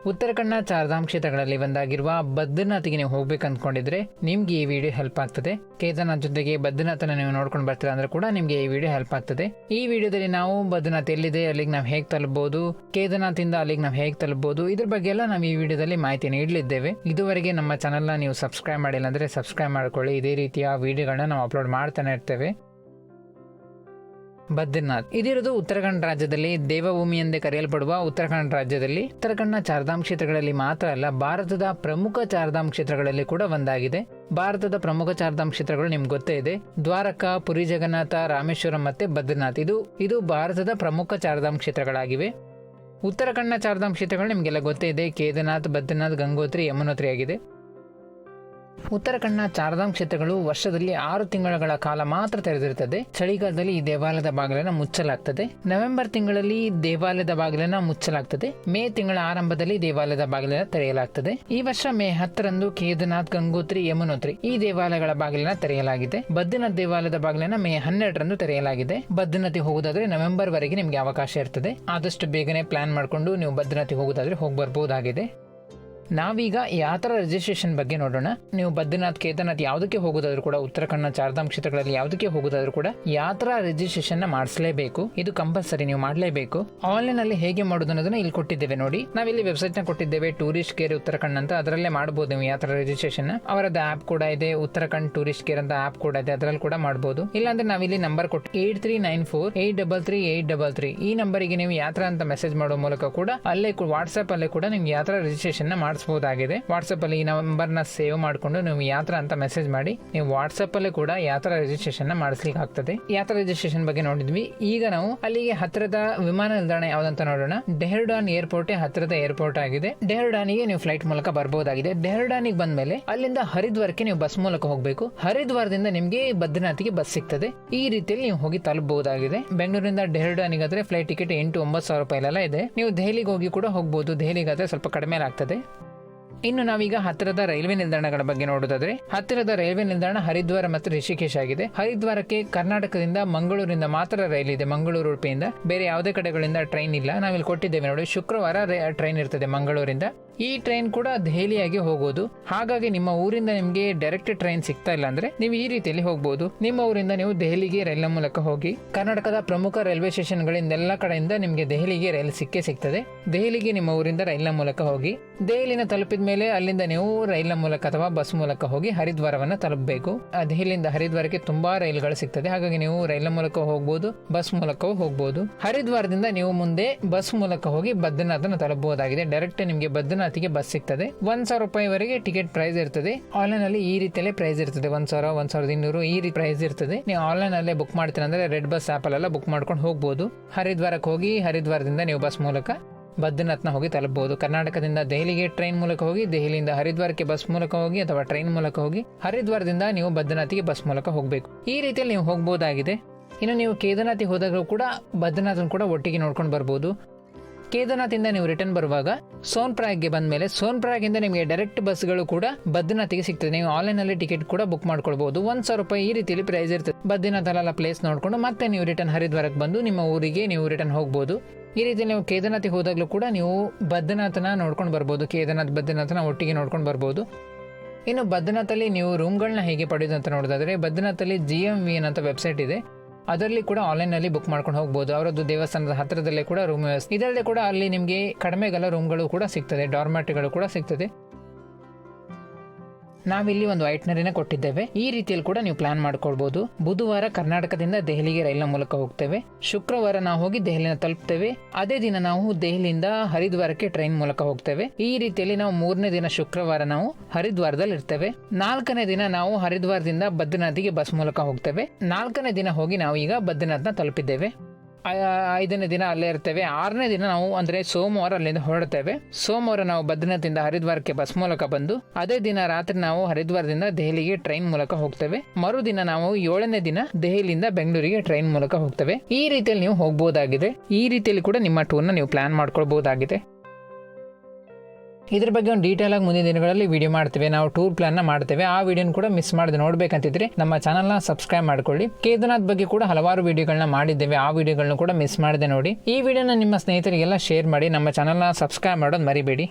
ಉತ್ತರಾಖಂಡ್ನ ಚಾರ್ಧಾಮ್ ಕ್ಷೇತ್ರಗಳಲ್ಲಿ ಒಂದಾಗಿರುವ ಬದ್ರಿನಾಥ್ಗೆ ನೀವು ಹೋಗ್ಬೇಕು ಅಂದ್ಕೊಂಡಿದ್ರೆ ನಿಮ್ಗೆ ಈ ವಿಡಿಯೋ ಹೆಲ್ಪ್ ಆಗ್ತದೆ. ಕೇದಾರ್ನಾಥ್ ಜೊತೆಗೆ ಬದ್ರಿನಾಥನ ನೀವು ನೋಡ್ಕೊಂಡು ಬರ್ತೀರಾ ಅಂದ್ರೆ ಕೂಡ ನಿಮ್ಗೆ ಈ ವಿಡಿಯೋ ಹೆಲ್ಪ್ ಆಗ್ತದೆ. ಈ ವಿಡಿಯೋದಲ್ಲಿ ನಾವು ಬದ್ರಿನಾಥ್ ಎಲ್ಲಿದೆ, ಅಲ್ಲಿಗೆ ನಾವು ಹೇಗೆ ತಲುಪಬಹುದು, ಕೇದಾರ್ನಾಥ್ ಇಂದ ಅಲ್ಲಿಗೆ ನಾವು ಹೇಗೆ ತಲುಪಬಹುದು, ಇದ್ರ ಬಗ್ಗೆ ಎಲ್ಲ ನಾವು ಈ ವಿಡಿಯೋದಲ್ಲಿ ಮಾಹಿತಿ ನೀಡಲಿದ್ದೇವೆ. ಇದುವರೆಗೆ ನಮ್ಮ ಚಾನಲ್ನ ನೀವು ಸಬ್ಸ್ಕ್ರೈಬ್ ಮಾಡಿಲ್ಲ ಅಂದ್ರೆ ಸಬ್ಸ್ಕ್ರೈಬ್ ಮಾಡ್ಕೊಳ್ಳಿ. ಇದೇ ರೀತಿಯ ವಿಡಿಯೋಗಳನ್ನ ನಾವು ಅಪ್ಲೋಡ್ ಮಾಡ್ತಾನೆ ಇರ್ತೇವೆ. ಬದ್ರಿನಾಥ್ ಇದಿರೋದು ಉತ್ತರಾಖಂಡ್ ರಾಜ್ಯದಲ್ಲಿ ದೇವಭೂಮಿ ಎಂದೇ ಕರೆಯಲ್ಪಡುವ ಉತ್ತರಾಖಂಡ್ ರಾಜ್ಯದಲ್ಲಿ. ಉತ್ತರಾಖಂಡ್ನ ಚಾರ್ಧಾಮ್ ಕ್ಷೇತ್ರಗಳಲ್ಲಿ ಮಾತ್ರ ಅಲ್ಲ, ಭಾರತದ ಪ್ರಮುಖ ಚಾರ್ಧಾಮ್ ಕ್ಷೇತ್ರಗಳಲ್ಲಿ ಕೂಡ ಒಂದಾಗಿದೆ. ಭಾರತದ ಪ್ರಮುಖ ಚಾರ್ಧಾಮ್ ಕ್ಷೇತ್ರಗಳು ನಿಮ್ಗೆ ಗೊತ್ತೇ ಇದೆ. ದ್ವಾರಕಾ, ಪುರಿ ಜಗನ್ನಾಥ, ರಾಮೇಶ್ವರಂ ಮತ್ತೆ ಬದ್ರಿನಾಥ್. ಇದು ಭಾರತದ ಪ್ರಮುಖ ಚಾರ್ಧಾಮ್ ಕ್ಷೇತ್ರಗಳಾಗಿವೆ. ಉತ್ತರಾಖಂಡ್ನ ಚಾರ್ಧಾಮ್ ಕ್ಷೇತ್ರಗಳು ನಿಮಗೆಲ್ಲ ಗೊತ್ತೇ ಇದೆ. ಕೇದಾರ್ನಾಥ್, ಬದ್ರಿನಾಥ್, ಗಂಗೋತ್ರಿ, ಯಮುನೋತ್ರಿ ಆಗಿದೆ. ಉತ್ತರಾಖಂಡ್ನ ಚಾರ್ಧಾಮ್ ಕ್ಷೇತ್ರಗಳು ವರ್ಷದಲ್ಲಿ 6 ತಿಂಗಳ ಕಾಲ ಮಾತ್ರ ತೆರೆದಿರುತ್ತದೆ. ಚಳಿಗಾಲದಲ್ಲಿ ಈ ದೇವಾಲಯದ ಬಾಗಿಲನ್ನು ಮುಚ್ಚಲಾಗ್ತದೆ. ನವೆಂಬರ್ ತಿಂಗಳಲ್ಲಿ ದೇವಾಲಯದ ಬಾಗಿಲನ್ನು ಮುಚ್ಚಲಾಗ್ತದೆ. ಮೇ ತಿಂಗಳ ಆರಂಭದಲ್ಲಿ ದೇವಾಲಯದ ಬಾಗಿಲನ್ನು ತೆರೆಯಲಾಗ್ತದೆ. ಈ ವರ್ಷ ಮೇ 10ರಂದು ಕೇದಾರ್ನಾಥ್, ಗಂಗೋತ್ರಿ, ಯಮುನೋತ್ರಿ ಈ ದೇವಾಲಯಗಳ ಬಾಗಿಲನ್ನು ತೆರೆಯಲಾಗಿದೆ. ಬದ್ರಿನಾಥ್ ದೇವಾಲಯದ ಬಾಗಿಲನ್ನು ಮೇ 12ರಂದು ತೆರೆಯಲಾಗಿದೆ. ಬದ್ರಿನಾಥ್ಗೆ ಹೋಗುವುದಾದ್ರೆ ನವೆಂಬರ್ ವರೆಗೆ ನಿಮ್ಗೆ ಅವಕಾಶ ಇರ್ತದೆ. ಆದಷ್ಟು ಬೇಗನೆ ಪ್ಲಾನ್ ಮಾಡಿಕೊಂಡು ನೀವು ಬದ್ರಿನಾಥ್ಗೆ ಹೋಗುವುದಾದ್ರೆ ಹೋಗಿ ಬರ್ಬೋದಾಗಿದೆ. ನಾವೀಗ ಯಾತ್ರಾ ರಿಜಿಸ್ಟ್ರೇಷನ್ ಬಗ್ಗೆ ನೋಡೋಣ. ನೀವು ಬದ್ರಿನಾಥ್, ಕೇದಾರ್ನಾಥ್ ಯಾವುದಕ್ಕೆ ಹೋಗೋದಾದ್ರೂ ಕೂಡ, ಉತ್ತರಾಖಂಡ್ನ ಚಾರ್ಧಾಮ್ ಕ್ಷೇತ್ರಗಳಲ್ಲಿ ಯಾವುದಕ್ಕೆ ಹೋಗೋದಾದ್ರೂ ಕೂಡ ಯಾತ್ರಾ ರಿಜಿಸ್ಟ್ರೇಷನ್ ಮಾಡಿಸಲೇಬೇಕು. ಇದು ಕಂಪಲ್ಸರಿ, ನೀವು ಮಾಡಲೇಬೇಕು. ಆನ್ಲೈನ್ ಅಲ್ಲಿ ಹೇಗೆ ಮಾಡೋದು ಅನ್ನೋದನ್ನ ಇಲ್ಲಿ ಕೊಟ್ಟಿದ್ದೇವೆ ನೋಡಿ. ನಾವಿಲ್ಲಿ ವೆಬ್ಸೈಟ್ ನ ಕೊಟ್ಟಿದ್ದೇವೆ, ಟೂರಿಸ್ಟ್ ಕೇರ್ ಉತ್ತರಾಖಂಡ್ ಅಂತ. ಅದರಲ್ಲೇ ಮಾಡಬಹುದು ನೀವು ಯಾತ್ರಾ ರಿಜಿಸ್ಟ್ರೇಷನ್. ಅವರದ್ದು ಆಪ್ ಕೂಡ ಇದೆ, ಉತ್ತರಾಖಂಡ್ ಟೂರಿಸ್ಟ್ ಕೇರ್ ಅಂತ ಆಪ್ ಕೂಡ ಇದೆ, ಅದರಲ್ಲಿ ಕೂಡ ಮಾಡಬಹುದು. ಇಲ್ಲಾಂದ್ರೆ ನಾವಿಲ್ಲಿ ನಂಬರ್ ಕೊಟ್ಟು 8394833833 ಈ ನಂಬರಿಗೆ ನೀವು ಯಾತ್ರಾ ಅಂತ ಮೆಸೇಜ್ ಮಾಡೋ ಮೂಲಕ ಕೂಡ ಅಲ್ಲೇ ವಾಟ್ಸ್ಆಪ್ ಅಲ್ಲೇ ಕೂಡ ನಿಮ್ಗೆ ಯಾತ್ರಾ ರಿಜಿಸ್ಟ್ರೇಷನ್ ಮಾಡಿಸಬಹುದಾಗಿದೆ. ವಾಟ್ಸ್ಆಪ್ ಅಲ್ಲಿ ಈ ನಂಬರ್ ನ ಸೇವ್ ಮಾಡಿಕೊಂಡು ನೀವು ಯಾತ್ರಾ ಅಂತ ಮೆಸೇಜ್ ಮಾಡಿ ನೀವು ವಾಟ್ಸ್ಆಪ್ ಅಲ್ಲೇ ಕೂಡ ಯಾತ್ರಾ ರಿಜಿಸ್ಟ್ರೇಷನ್ ಮಾಡಿಸ್ಲಿಕ್ಕೆ ಆಗ್ತದೆ. ಯಾತ್ರಾ ರಿಜಿಸ್ಟ್ರೇಷನ್ ಬಗ್ಗೆ ನೋಡಿದ್ವಿ. ಈಗ ನಾವು ಅಲ್ಲಿಗೆ ಹತ್ತಿರದ ವಿಮಾನ ನಿಲ್ದಾಣ ಯಾವ್ದಂತ ನೋಡೋಣ. ಡೆಹ್ರಾಡೂನ್ ಏರ್ಪೋರ್ಟ್ ಹತ್ತಿರದ ಏರ್ಪೋರ್ಟ್ ಆಗಿದೆ. ಡೆಹ್ರಾಡೂನ್ಗೆ ನೀವು ಫ್ಲೈಟ್ ಮೂಲಕ ಬರಬಹುದಾಗಿದೆ. ಡೆಹ್ರಾಡೂನ್ಗೆ ಬಂದ್ಮೇಲೆ ಅಲ್ಲಿಂದ ಹರಿದ್ವಾರಕ್ಕೆ ನೀವು ಬಸ್ ಮೂಲಕ ಹೋಗಬೇಕು. ಹರಿದ್ವಾರದಿಂದ ನಿಮ್ಗೆ ಬದ್ರಿನಾಥ್ಗೆ ಬಸ್ ಸಿಗ್ತದೆ. ಈ ರೀತಿಯಲ್ಲಿ ನೀವು ಹೋಗಿ ತಲುಪಬಹುದಾಗಿದೆ. ಬೆಂಗಳೂರಿಂದ ಡೆಹ್ರಾಡೂನ್ಗೆ ಆದ್ರೆ ಫ್ಲೈಟ್ ಟಿಕೆಟ್ 8-9 ಸಾವಿರ ರೂಪಾಯಿ ಇದೆ. ನೀವು ದೆಹಲಿಗೆ ಹೋಗಿ ಕೂಡ ಹೋಗಬಹುದು. ದೆಹಲಿಗಾದ್ರೆ ಸ್ವಲ್ಪ ಕಡಿಮೆ ಆಗ್ತದೆ. ಇನ್ನು ನಾವೀಗ ಹತ್ತಿರದ ರೈಲ್ವೆ ನಿಲ್ದಾಣಗಳ ಬಗ್ಗೆ ನೋಡೋದಾದ್ರೆ, ಹತ್ತಿರದ ರೈಲ್ವೆ ನಿಲ್ದಾಣ ಹರಿದ್ವಾರ ಮತ್ತು ರಿಷಿಕೇಶ್ ಆಗಿದೆ. ಹರಿದ್ವಾರಕ್ಕೆ ಕರ್ನಾಟಕದಿಂದ ಮಂಗಳೂರಿಂದ ಮಾತ್ರ ರೈಲ್ ಇದೆ. ಮಂಗಳೂರು ಉಡುಪಿಯಿಂದ ಬೇರೆ ಯಾವುದೇ ಕಡೆಗಳಿಂದ ಟ್ರೈನ್ ಇಲ್ಲ. ನಾವಿಲ್ಲಿ ಕೊಟ್ಟಿದ್ದೇವೆ ನೋಡಿ. ಶುಕ್ರವಾರ ಟ್ರೈನ್ ಇರ್ತದೆ ಮಂಗಳೂರಿಂದ. ಈ ಟ್ರೈನ್ ಕೂಡ ದೆಹಲಿಯಾಗಿ ಹೋಗೋದು. ಹಾಗಾಗಿ ನಿಮ್ಮ ಊರಿಂದ ನಿಮ್ಗೆ ಡೈರೆಕ್ಟ್ ಟ್ರೈನ್ ಸಿಗ್ತಾ ಇಲ್ಲ ಅಂದ್ರೆ ನೀವು ಈ ರೀತಿಯಲ್ಲಿ ಹೋಗಬಹುದು. ನಿಮ್ಮ ಊರಿಂದ ನೀವು ದೆಹಲಿಗೆ ರೈಲ್ ಮೂಲಕ ಹೋಗಿ. ಕರ್ನಾಟಕದ ಪ್ರಮುಖ ರೈಲ್ವೆ ಸ್ಟೇಷನ್ ಗಳಿಂದ ಎಲ್ಲ ಕಡೆಯಿಂದ ನಿಮ್ಗೆ ದೆಹಲಿಗೆ ರೈಲ್ ಸಿಗ್ತದೆ. ದೆಹಲಿಗೆ ನಿಮ್ಮ ಊರಿಂದ ರೈಲ್ನ ಮೂಲಕ ಹೋಗಿ. ದೆಹಲಿನ ತಲುಪಿದ ಮೇಲೆ ಅಲ್ಲಿಂದ ನೀವು ರೈಲ್ನ ಮೂಲಕ ಅಥವಾ ಬಸ್ ಮೂಲಕ ಹೋಗಿ ಹರಿದ್ವಾರವನ್ನ ತಲುಪಬೇಕು. ದೆಹಲಿಯಿಂದ ಹರಿದ್ವಾರಕ್ಕೆ ತುಂಬಾ ರೈಲ್ಗಳು ಸಿಗ್ತದೆ. ಹಾಗಾಗಿ ನೀವು ರೈಲ್ನ ಮೂಲಕ ಹೋಗಬಹುದು, ಬಸ್ ಮೂಲಕವೂ ಹೋಗಬಹುದು. ಹರಿದ್ವಾರದಿಂದ ನೀವು ಮುಂದೆ ಬಸ್ ಮೂಲಕ ಹೋಗಿ ಬದ್ರಿನಾಥನ ತಲುಪಬಹುದಾಗಿದೆ. ಡೈರೆಕ್ಟ್ ನಿಮ್ಗೆ ಬದ್ರಿನಾಥ್ಗೆ ಬಸ್ ಸಿಗ್ತದೆ. 1,000 ರೂಪಾಯಿವರೆಗೆ ಟಿಕೆಟ್ ಪ್ರೈಸ್ ಇರ್ತದೆ. ಆನ್ಲೈನ್ ಅಲ್ಲಿ ಈ ರೀತಿಯಲ್ಲೇ ಪ್ರೈಸ್ ಇರ್ತದೆ. 1,000, 1,200 ಈ ರೀತಿ ಪ್ರೈಸ್ ಇರ್ತದೆ. ನೀವು ಆನ್ಲೈನ್ ಅಲ್ಲೇ ಬುಕ್ ಮಾಡ್ತೀರ ಅಂದ್ರೆ ರೆಡ್ ಬಸ್ ಆಪ್ ಅಲ್ಲೆಲ್ಲ ಬುಕ್ ಮಾಡ್ಕೊಂಡು ಹೋಗಬಹುದು. ಹರಿದ್ವಾರಕ್ಕೆ ಹೋಗಿ ಹರಿದ್ವಾರದಿಂದ ನೀವು ಬಸ್ ಮೂಲಕ ಬದ್ರಿನಾಥ್ನ ಹೋಗಿ ತಲುಪಬಹುದು. ಕರ್ನಾಟಕದಿಂದ ದೆಹಲಿಗೆ ಟ್ರೈನ್ ಮೂಲಕ ಹೋಗಿ, ದೆಹಲಿಯಿಂದ ಹರಿದ್ವಾರಕ್ಕೆ ಬಸ್ ಮೂಲಕ ಹೋಗಿ ಅಥವಾ ಟ್ರೈನ್ ಮೂಲಕ ಹೋಗಿ, ಹರಿದ್ವಾರದಿಂದ ನೀವು ಬದ್ರಿನಾಥ್ಗೆ ಬಸ್ ಮೂಲಕ ಹೋಗಬೇಕು. ಈ ರೀತಿಯಲ್ಲಿ ನೀವು ಹೋಗಬಹುದಾಗಿದೆ. ಇನ್ನು ನೀವು ಕೇದಾರ್ನಾಥ್ಗೆ ಹೋದಾಗ ಕೂಡ ಬದ್ರಿನಾಥ್ ಕೂಡ ಒಟ್ಟಿಗೆ ನೋಡ್ಕೊಂಡು ಬರ್ಬೋದು. ಕೇದಾರ್ನಾಥಿಂದ ನೀವು ರಿಟರ್ನ್ ಬರುವಾಗ ಸೋನ್ಪ್ರಯಾಗ್ಗೆ ಬಂದ ಮೇಲೆ ಸೋನ್ಪ್ರಯಾಗಿಂದ ನಿಮಗೆ ಡೈರೆಕ್ಟ್ ಬಸ್ಗಳು ಕೂಡ ಬದ್ರಿನಾಥ್ಗೆ ಸಿಗ್ತದೆ. ನೀವು ಆನ್ಲೈನ್ ಅಲ್ಲಿ ಟಿಕೆಟ್ ಕೂಡ ಬುಕ್ ಮಾಡ್ಕೊಳ್ಬಹುದು. 1,000 ರೂಪಾಯಿ ಈ ರೀತಿಯಲ್ಲಿ ಪ್ರೈಸ್ ಇರ್ತದೆ. ಬದ್ರಿನಾಥ್ ಅಲ್ಲ ಪ್ಲೇಸ್ ನೋಡ್ಕೊಂಡು ಮತ್ತೆ ನೀವು ರಿಟರ್ನ್ ಹರಿದ್ವಾರಕ್ಕೆ ಬಂದು ನಿಮ್ಮ ಊರಿಗೆ ನೀವು ರಿಟರ್ನ್ ಹೋಗಬಹುದು. ಈ ರೀತಿ ನೀವು ಕೇದಾರ್ನಾಥ್ಗೆ ಹೋದಾಗ್ಲೂ ಕೂಡ ನೀವು ಬದ್ರಿನಾಥನ ನೋಡ್ಕೊಂಡು ಬರ್ಬೋದು. ಕೇದಾರ್ನಾಥ್ ಬದ್ರಿನಾಥನ ಒಟ್ಟಿಗೆ ನೋಡ್ಕೊಂಡು ಬರ್ಬೋದು. ಇನ್ನು ಬದ್ರಿನಾಥಲ್ಲಿ ನೀವು ರೂಮ್ಗಳನ್ನ ಹೇಗೆ ಪಡೆಯೋದು ಅಂತ ನೋಡೋದಾದ್ರೆ, ಬದ್ರಿನಾಥಲ್ಲಿ GMVN ಅಂತ ವೆಬ್ಸೈಟ್ ಇದೆ. ಅದರಲ್ಲಿ ಕೂಡ ಆನ್ಲೈನ್ ಅಲ್ಲಿ ಬುಕ್ ಮಾಡ್ಕೊಂಡು ಹೋಗಬಹುದು. ಅವರದ್ದು ದೇವಸ್ಥಾನದ ಹತ್ತಿರದಲ್ಲೇ ಕೂಡ ರೂಮ್ ವ್ಯವಸ್ಥೆ. ಇದಲ್ಲದೆ ಕೂಡ ಅಲ್ಲಿ ನಿಮಗೆ ಕಡಿಮೆಗೆಲ್ಲ ರೂಮ್ಗಳು ಕೂಡ ಸಿಗ್ತದೆ, ಡಾರ್ಮೆಟ್ರಿಗಳು ಕೂಡ ಸಿಗ್ತದೆ. ನಾವಿಲ್ಲಿ ಒಂದು ಐಟ್ನರಿನ ಕೊಟ್ಟಿದ್ದೇವೆ. ಈ ರೀತಿಯಲ್ಲಿ ಕೂಡ ನೀವು ಪ್ಲಾನ್ ಮಾಡ್ಕೊಳ್ಬಹುದು. ಬುಧವಾರ ಕರ್ನಾಟಕದಿಂದ ದೆಹಲಿಗೆ ರೈಲ್ನ ಮೂಲಕ ಹೋಗ್ತೇವೆ. ಶುಕ್ರವಾರ ನಾವು ಹೋಗಿ ದೆಹಲಿನ ತಲುಪ್ತೇವೆ. ಅದೇ ದಿನ ನಾವು ದೆಹಲಿಯಿಂದ ಹರಿದ್ವಾರಕ್ಕೆ ಟ್ರೈನ್ ಮೂಲಕ ಹೋಗ್ತೇವೆ. ಈ ರೀತಿಯಲ್ಲಿ ನಾವು 3ನೇ ದಿನ ಶುಕ್ರವಾರ ನಾವು ಹರಿದ್ವಾರದಲ್ಲಿ ಇರ್ತೇವೆ. 4ನೇ ದಿನ ನಾವು ಹರಿದ್ವಾರದಿಂದ ಬದ್ರಿನಾಥ್ಗೆ ಬಸ್ ಮೂಲಕ ಹೋಗ್ತೇವೆ. 4ನೇ ದಿನ ಹೋಗಿ ನಾವು ಈಗ ಬದ್ರಿನಾಥ್ನ ತಲುಪಿದ್ದೇವೆ. 5ನೇ ದಿನ ಅಲ್ಲೇ ಇರ್ತೇವೆ. 6ನೇ ದಿನ ನಾವು ಅಂದ್ರೆ ಸೋಮವಾರ ಅಲ್ಲಿಂದ ಹೊರಡ್ತೇವೆ. ಸೋಮವಾರ ನಾವು ಬದ್ರಿನಾಥ್ದಿಂದ ಹರಿದ್ವಾರಕ್ಕೆ ಬಸ್ ಮೂಲಕ ಬಂದು ಅದೇ ದಿನ ರಾತ್ರಿ ನಾವು ಹರಿದ್ವಾರದಿಂದ ದೆಹಲಿಗೆ ಟ್ರೈನ್ ಮೂಲಕ ಹೋಗ್ತೇವೆ. ಮರುದಿನ ನಾವು 7ನೇ ದಿನ ದೆಹಲಿಯಿಂದ ಬೆಂಗಳೂರಿಗೆ ಟ್ರೈನ್ ಮೂಲಕ ಹೋಗ್ತೇವೆ. ಈ ರೀತಿಯಲ್ಲಿ ನೀವು ಹೋಗಬಹುದಾಗಿದೆ. ಈ ರೀತಿಯಲ್ಲಿ ಕೂಡ ನಿಮ್ಮ ಟೂರ್ನ ನೀವು ಪ್ಲಾನ್ ಮಾಡ್ಕೊಳ್ಬಹುದಾಗಿದೆ. ಇದ್ರ ಬಗ್ಗೆ ಒಂದು ಡೀಟೇಲ್ ಆಗಿ ಮುಂದಿನ ದಿನಗಳಲ್ಲಿ ವಿಡಿಯೋ ಮಾಡ್ತೇವೆ. ನಾವು ಟೂರ್ ಪ್ಲಾನ್ ನ ಮಾಡ್ತೇವೆ. ಆ ವಿಡಿಯೋನ ಕೂಡ ಮಿಸ್ ಮಾಡದೆ ನೋಡ್ಬೇಕಂತಿದ್ರೆ ನಮ್ಮ ಚಾನಲ್ನ ಸಬ್ಸ್ಕ್ರೈಬ್ ಮಾಡ್ಕೊಳ್ಳಿ. ಕೇದಾರ್ನಾಥ್ ಬಗ್ಗೆ ಕೂಡ ಹಲವಾರು ವಿಡಿಯೋಗಳನ್ನ ಮಾಡಿದ್ದೇವೆ. ಆ ವಿಡಿಯೋಗಳನ್ನ ಕೂಡ ಮಿಸ್ ಮಾಡದೆ ನೋಡಿ. ಈ ವಿಡಿಯೋನ ನಿಮ್ಮ ಸ್ನೇಹಿತರಿಗೆಲ್ಲ ಶೇರ್ ಮಾಡಿ. ನಮ್ಮ ಚಾನಲ್ನ ಸಬ್ಸ್ಕ್ರೈಬ್ ಮಾಡೋದು ಮರಿಬೇಡಿ.